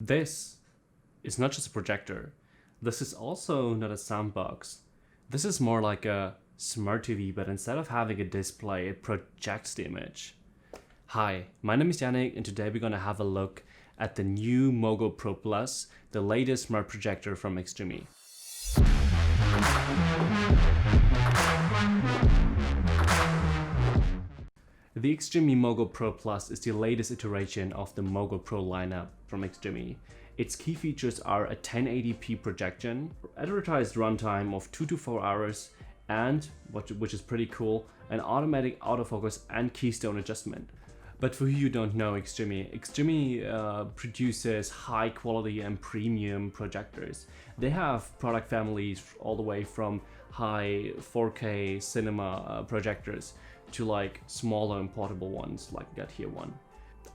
This is not just a projector. This is also not a soundbox. This is more like a smart TV, but instead of having a display, it projects the image. Hi, my name is Yannick, and today we're gonna have a look at the new MoGo Pro Plus, the latest smart projector from XGIMI. The XGIMI MoGo Pro Plus is the latest iteration of the MoGo Pro lineup from XGIMI. Its key features are a 1080p projection, advertised runtime of 2 to 4 hours, and, which is pretty cool, an automatic autofocus and Keystone adjustment. But for you who don't know XGIMI produces high quality and premium projectors. They have product families all the way from high 4K cinema projectors to like smaller and portable ones like that here one.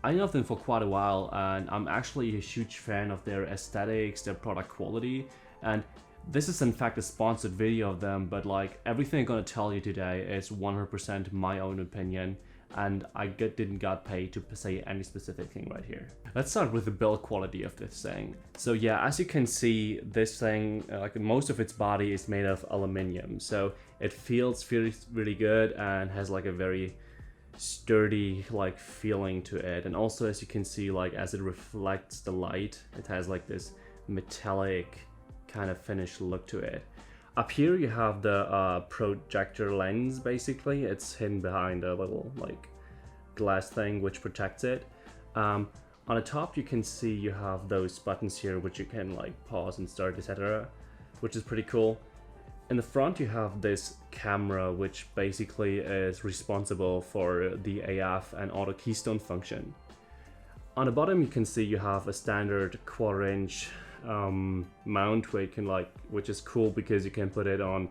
I know them for quite a while, and I'm actually a huge fan of their aesthetics, their product quality, and this is in fact a sponsored video of them, but like everything I'm gonna tell you today is 100% my own opinion, and I didn't get paid to say any specific thing right here. Let's start with the build quality of this thing. So yeah, as you can see, this thing, like most of its body is made of aluminium, so it feels really good and has like a very sturdy like feeling to it. And also, as you can see, like as it reflects the light, it has like this metallic kind of finished look to it. Up here you have the projector lens. Basically it's hidden behind a little like glass thing which protects it. On the top you can see you have those buttons here which you can like pause and start, etc., which is pretty cool. In the front you have this camera which basically is responsible for the AF and auto keystone function. On the bottom you can see you have a standard 1/4 inch mount where you can which is cool because you can put it on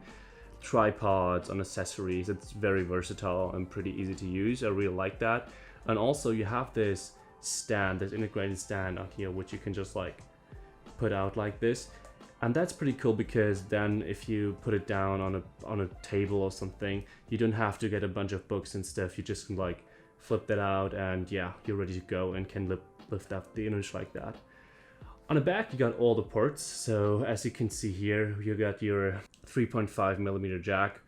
tripods, on accessories. It's very versatile and pretty easy to use. I really like that. And also you have this stand, this integrated stand out here which you can just like put out like this, and that's pretty cool because then if you put it down on a table or something, you don't have to get a bunch of books and stuff. You just can like flip that out and yeah, you're ready to go and can lift up the image like that. On the back you got all the ports, so as you can see here you got your 3.5mm jack,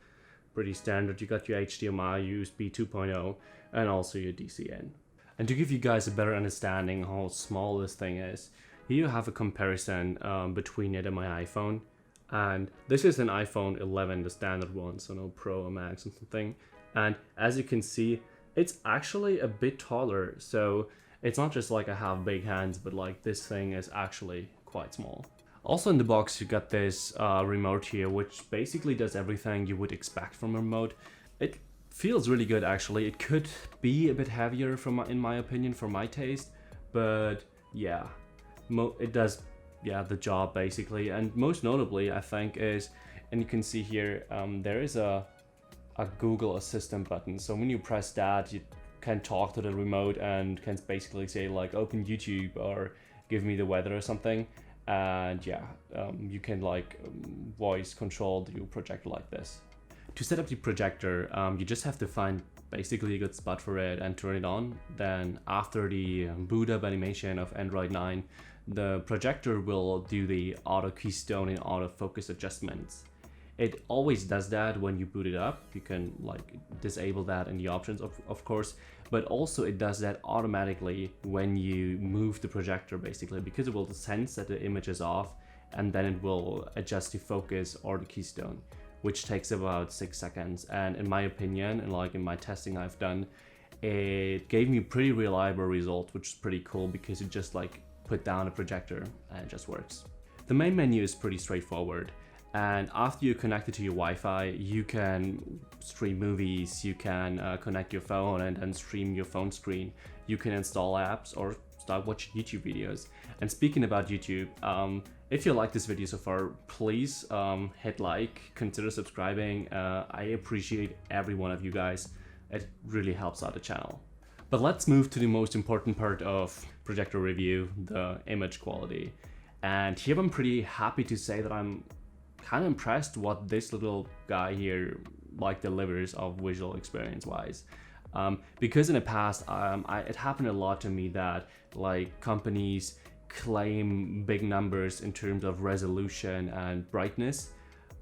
pretty standard. You got your HDMI, USB 2.0, and also your DCN. And to give you guys a better understanding how small this thing is, here you have a comparison between it and my iPhone. And this is an iPhone 11, the standard one, so no Pro or Max or something. And as you can see, it's actually a bit taller, so it's not just like I have big hands, but like this thing is actually quite small. Also in the box you got this remote here, which basically does everything you would expect from a remote. It feels really good actually. It could be a bit heavier in my opinion, for my taste, but yeah, it does the job basically. And most notably I think is, and you can see here, there is a Google Assistant button. So when you press that, you can talk to the remote and can basically say like open YouTube or give me the weather or something. And yeah, you can like voice control your projector like this. To set up the projector, you just have to find basically a good spot for it and turn it on. Then after the boot up animation of Android 9, the projector will do the auto keystone and auto focus adjustments. It always does that when you boot it up. You can like disable that in the options of course, but also it does that automatically when you move the projector basically, because it will sense that the image is off and then it will adjust the focus or the keystone, which takes about 6 seconds. And in my opinion, and like in my testing I've done, it gave me a pretty reliable result, which is pretty cool because you just like put down a projector and it just works. The main menu is pretty straightforward. And after you connect it to your Wi-Fi, you can stream movies, you can connect your phone and then stream your phone screen. You can install apps or start watching YouTube videos. And speaking about YouTube, if you like this video so far, please hit like, consider subscribing. I appreciate every one of you guys. It really helps out the channel. But let's move to the most important part of projector review, the image quality. And here I'm pretty happy to say that I'm kind of impressed what this little guy here like delivers of visual experience wise. Because in the past it happened a lot to me that like companies claim big numbers in terms of resolution and brightness,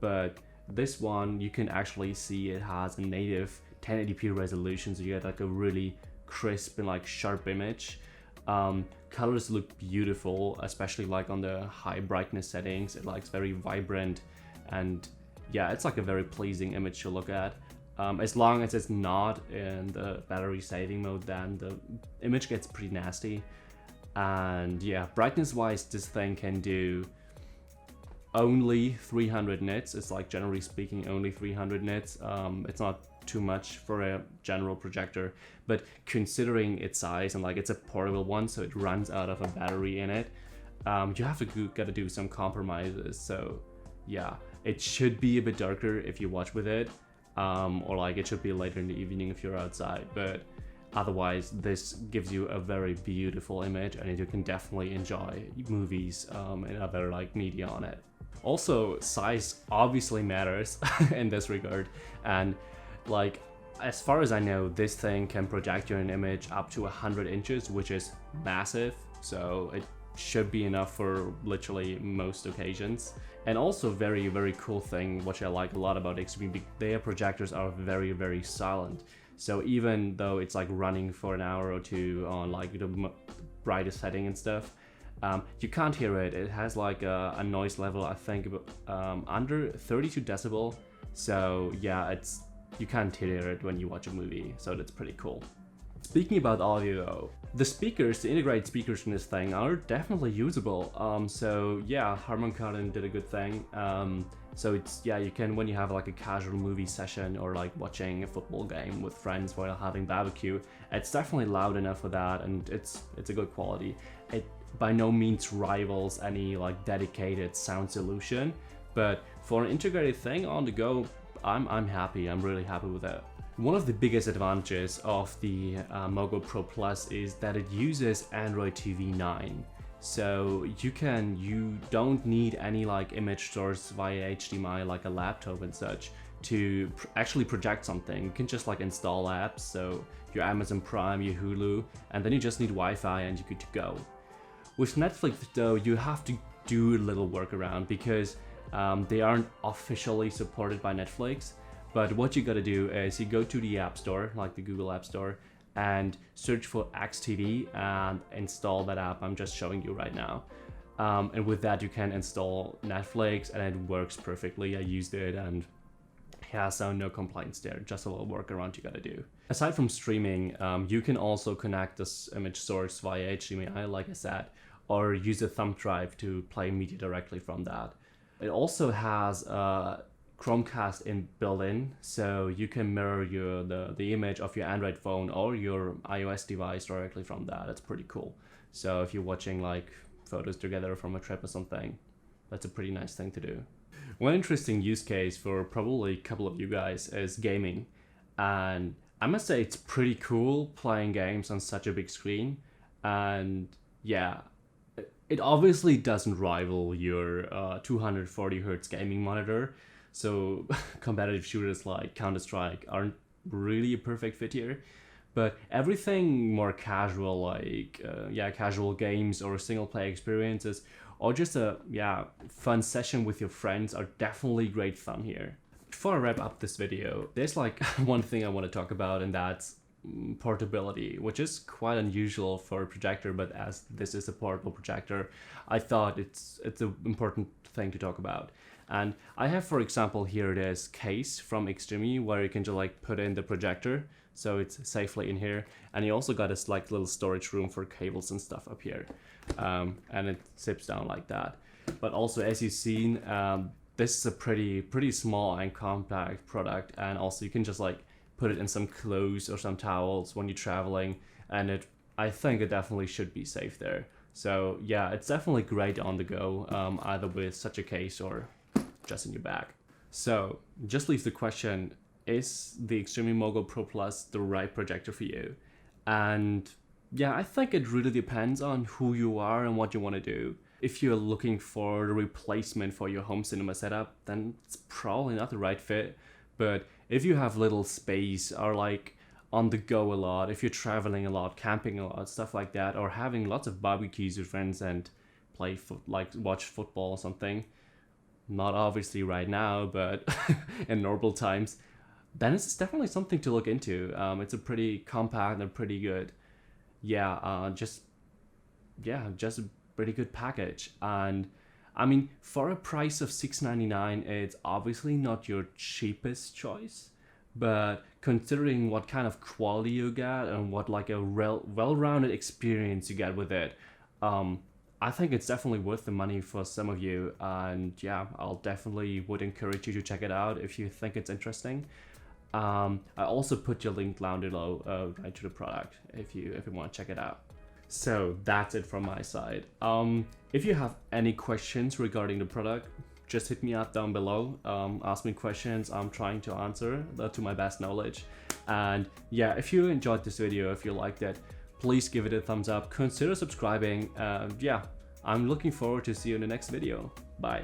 but this one you can actually see it has a native 1080p resolution, so you get like a really crisp and like sharp image. Colors look beautiful, especially like on the high brightness settings. It looks very vibrant, and yeah, it's like a very pleasing image to look at. As long as it's not in the battery saving mode, then the image gets pretty nasty. And yeah, brightness wise, this thing can do only 300 nits. It's like, generally speaking, only 300 nits. It's not too much for a general projector, but considering its size and like it's a portable one, so it runs out of a battery in it, you have to gotta do some compromises. So yeah, it should be a bit darker if you watch with it, or like it should be later in the evening if you're outside, but otherwise this gives you a very beautiful image, and you can definitely enjoy movies and other like media on it. Also, size obviously matters in this regard, and like, as far as I know, this thing can project you an image up to 100 inches, which is massive, so it should be enough for literally most occasions. And also very, very cool thing, which I like a lot about XGIMI, their projectors are very, very silent. So even though it's like running for an hour or two on like the brightest setting and stuff, you can't hear it. It has like a noise level, I think, under 32 decibel. So yeah, you can't hear it when you watch a movie, so that's pretty cool. Speaking about audio though, the speakers, the integrated speakers in this thing are definitely usable. So yeah, Harman Kardon did a good thing. So it's, yeah, you can, when you have like a casual movie session or like watching a football game with friends while having barbecue, it's definitely loud enough for that, and it's a good quality. It by no means rivals any like dedicated sound solution, but for an integrated thing on the go, I'm happy. I'm really happy with that. One of the biggest advantages of the MoGo Pro Plus is that it uses Android TV 9. So you don't need any like image source via HDMI like a laptop and such to actually project something. You can just like install apps, so your Amazon Prime, your Hulu, and then you just need Wi-Fi and you're good to go. With Netflix though, you have to do a little workaround because they aren't officially supported by Netflix, but what you gotta do is you go to the App Store, like the Google App Store, and search for XTV and install that app I'm just showing you right now. And with that you can install Netflix, and it works perfectly. I used it and yeah, so no complaints there, just a little workaround you gotta do. Aside from streaming, you can also connect this image source via HDMI, like I said, or use a thumb drive to play media directly from that. It also has Chromecast built in, so you can mirror the image of your Android phone or your iOS device directly from that. It's pretty cool. So if you're watching like photos together from a trip or something, that's a pretty nice thing to do. One interesting use case for probably a couple of you guys is gaming, and I must say it's pretty cool playing games on such a big screen. And yeah, it obviously doesn't rival your 240 Hz gaming monitor, so competitive shooters like Counter-Strike aren't really a perfect fit here. But everything more casual, like casual games or single player experiences, or just a fun session with your friends are definitely great fun here. Before I wrap up this video, there's like one thing I want to talk about, and that's portability, which is quite unusual for a projector, but as this is a portable projector, I thought it's an important thing to talk about. And I have, for example, here this case from XGIMI where you can just like put in the projector, so it's safely in here, and you also got this like little storage room for cables and stuff up here, and it zips down like that. But also, as you've seen, this is a pretty small and compact product, and also you can just like put it in some clothes or some towels when you're traveling, and I think it definitely should be safe there. So yeah, it's definitely great on the go, either with such a case or just in your bag. So just leaves the question, is the XGIMI MoGo Pro Plus the right projector for you? And yeah, I think it really depends on who you are and what you want to do. If you're looking for a replacement for your home cinema setup, then it's probably not the right fit. But if you have little space, or like on the go a lot, if you're traveling a lot, camping a lot, stuff like that, or having lots of barbecues with friends and watch football or something, not obviously right now, but in normal times, then it's definitely something to look into. It's a pretty compact and pretty good, just a pretty good package. And I mean, for a price of $699, it's obviously not your cheapest choice, but considering what kind of quality you get and what like a well-rounded experience you get with it, I think it's definitely worth the money for some of you. And yeah, I'll definitely would encourage you to check it out if you think it's interesting. I also put your link down below right to the product if you want to check it out. So that's it from my side. If you have any questions regarding the product, just hit me up down below. Ask me questions. I'm trying to answer to my best knowledge. And yeah, if you enjoyed this video, if you liked it, please give it a thumbs up. Consider subscribing. Yeah, I'm looking forward to see you in the next video. Bye.